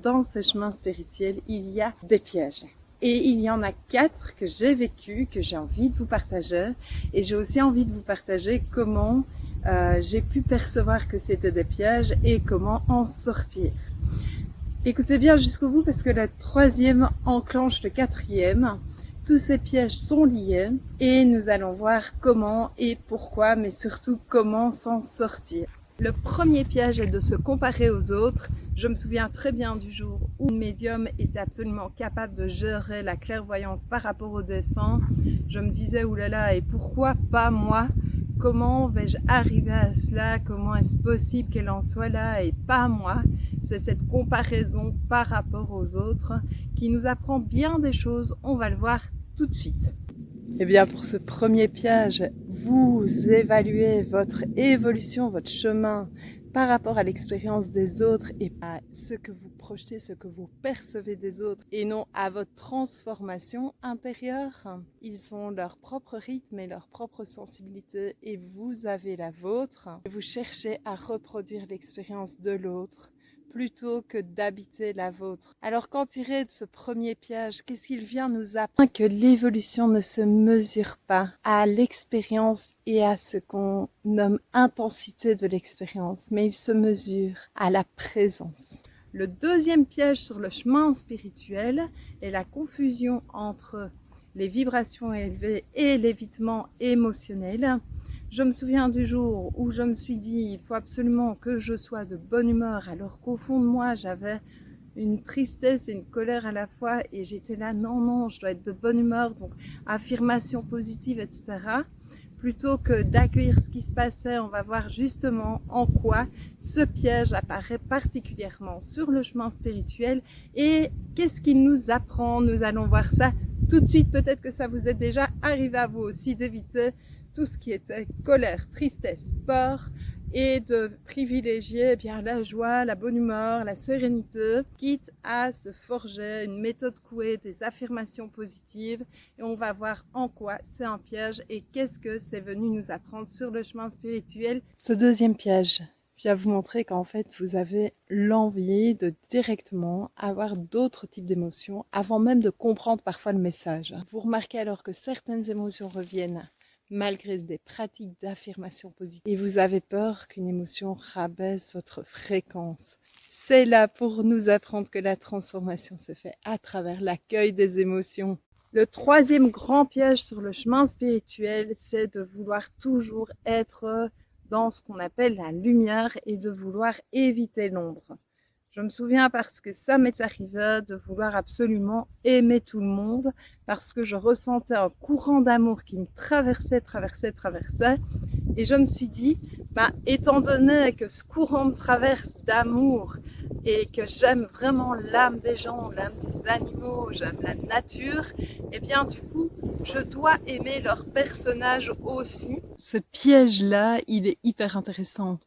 Dans ce chemin spirituel, il y a des pièges. Et il y en a 4 que j'ai vécu, que j'ai envie de vous partager. Et j'ai aussi envie de vous partager comment j'ai pu percevoir que c'était des pièges et comment en sortir. Écoutez bien jusqu'au bout parce que le 3e enclenche le 4e. Tous ces pièges sont liés et nous allons voir comment et pourquoi, mais surtout comment s'en sortir. Le premier piège est de se comparer aux autres. Je me souviens très bien du jour où le médium était absolument capable de gérer la clairvoyance par rapport au défunt. Je me disais, oulala, et pourquoi pas moi? Comment vais-je arriver à cela? Comment est-ce possible qu'elle en soit là et pas moi? C'est cette comparaison par rapport aux autres qui nous apprend bien des choses. On va le voir tout de suite. Eh bien, pour ce premier piège, vous évaluez votre évolution, votre chemin par rapport à l'expérience des autres et à ce que vous projetez, ce que vous percevez des autres et non à votre transformation intérieure. Ils ont leur propre rythme et leur propre sensibilité et vous avez la vôtre. Vous cherchez à reproduire l'expérience de l'autre plutôt que d'habiter la vôtre. Alors qu'en tirer de ce premier piège, qu'est-ce qu'il vient nous apprendre? Que l'évolution ne se mesure pas à l'expérience et à ce qu'on nomme intensité de l'expérience, mais il se mesure à la présence. Le deuxième piège sur le chemin spirituel est la confusion entre les vibrations élevées et l'évitement émotionnel. Je me souviens du jour où je me suis dit il faut absolument que je sois de bonne humeur alors qu'au fond de moi j'avais une tristesse et une colère à la fois et j'étais là non je dois être de bonne humeur, donc affirmation positive, etc. Plutôt que d'accueillir ce qui se passait, on va voir justement en quoi ce piège apparaît particulièrement sur le chemin spirituel et qu'est-ce qu'il nous apprend. Nous allons voir ça tout de suite. Peut-être que ça vous est déjà arrivé à vous aussi d'éviter tout ce qui était colère, tristesse, peur et de privilégier bien la joie, la bonne humeur, la sérénité, quitte à se forger une méthode couée, des affirmations positives et on va voir en quoi c'est un piège et qu'est-ce que c'est venu nous apprendre sur le chemin spirituel. Ce deuxième piège vient vous montrer qu'en fait vous avez l'envie de directement avoir d'autres types d'émotions avant même de comprendre parfois le message. Vous remarquez alors que certaines émotions reviennent malgré des pratiques d'affirmation positive. Et vous avez peur qu'une émotion rabaisse votre fréquence. C'est là pour nous apprendre que la transformation se fait à travers l'accueil des émotions. Le troisième grand piège sur le chemin spirituel, c'est de vouloir toujours être dans ce qu'on appelle la lumière et de vouloir éviter l'ombre. Je me souviens parce que ça m'est arrivé de vouloir absolument aimer tout le monde parce que je ressentais un courant d'amour qui me traversait et je me suis dit, étant donné que ce courant me traverse d'amour et que j'aime vraiment l'âme des gens, l'âme des animaux, j'aime la nature, et bien du coup, je dois aimer leurs personnages aussi. Ce piège-là, il est hyper intéressant.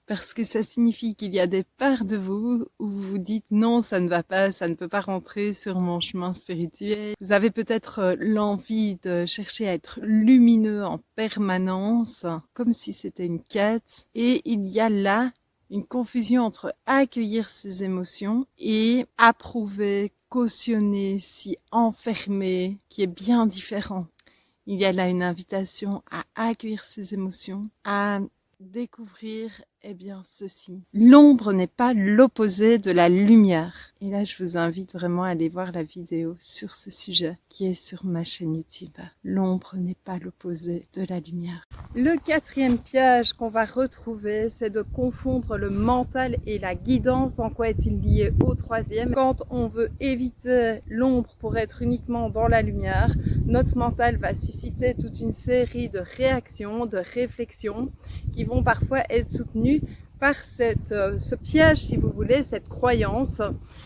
Parce que ça signifie qu'il y a des parts de vous où vous vous dites non, ça ne va pas, ça ne peut pas rentrer sur mon chemin spirituel. Vous avez peut-être l'envie de chercher à être lumineux en permanence, comme si c'était une quête. Et il y a là une confusion entre accueillir ses émotions et approuver, cautionner, s'y enfermer, qui est bien différent. Il y a là une invitation à accueillir ses émotions, à découvrir ceci. L'ombre n'est pas l'opposé de la lumière. Et là, je vous invite vraiment à aller voir la vidéo sur ce sujet qui est sur ma chaîne YouTube. L'ombre n'est pas l'opposé de la lumière. Le quatrième piège qu'on va retrouver, c'est de confondre le mental et la guidance. En quoi est-il lié au troisième? Quand on veut éviter l'ombre pour être uniquement dans la lumière, notre mental va susciter toute une série de réactions, de réflexions qui vont parfois être soutenues par ce piège, si vous voulez, cette croyance.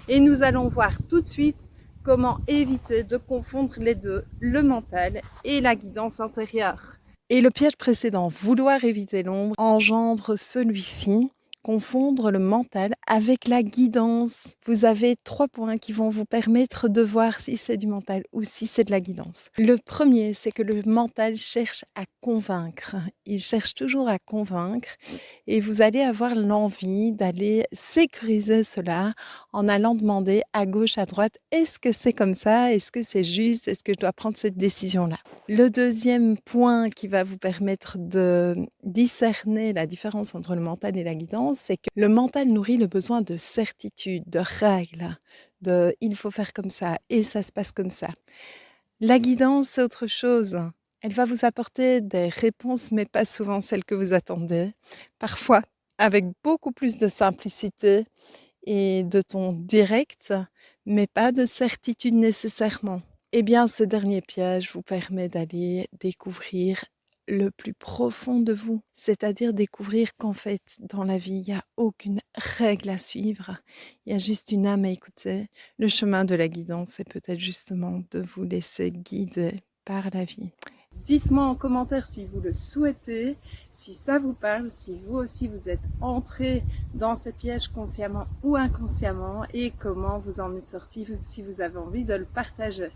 Et nous allons voir tout de suite comment éviter de confondre les deux, le mental et la guidance intérieure. Et le piège précédent, vouloir éviter l'ombre, engendre celui-ci confondre le mental avec la guidance. Vous avez 3 points qui vont vous permettre de voir si c'est du mental ou si c'est de la guidance. Le premier, c'est que le mental cherche à convaincre. Il cherche toujours à convaincre et vous allez avoir l'envie d'aller sécuriser cela en allant demander à gauche, à droite, est-ce que c'est comme ça? Est-ce que c'est juste? Est-ce que je dois prendre cette décision-là? Le deuxième point qui va vous permettre de discerner la différence entre le mental et la guidance, c'est que le mental nourrit le besoin de certitude, de règles, de il faut faire comme ça et ça se passe comme ça. La guidance, c'est autre chose. Elle va vous apporter des réponses, mais pas souvent celles que vous attendez. Parfois, avec beaucoup plus de simplicité et de ton direct, mais pas de certitude nécessairement. Eh bien, ce dernier piège vous permet d'aller découvrir le plus profond de vous, c'est-à-dire découvrir qu'en fait, dans la vie, il n'y a aucune règle à suivre, il y a juste une âme à écouter. Le chemin de la guidance, c'est peut-être justement de vous laisser guider par la vie. Dites-moi en commentaire si vous le souhaitez, si ça vous parle, si vous aussi vous êtes entré dans ces pièges consciemment ou inconsciemment et comment vous en êtes sorti, si vous avez envie de le partager.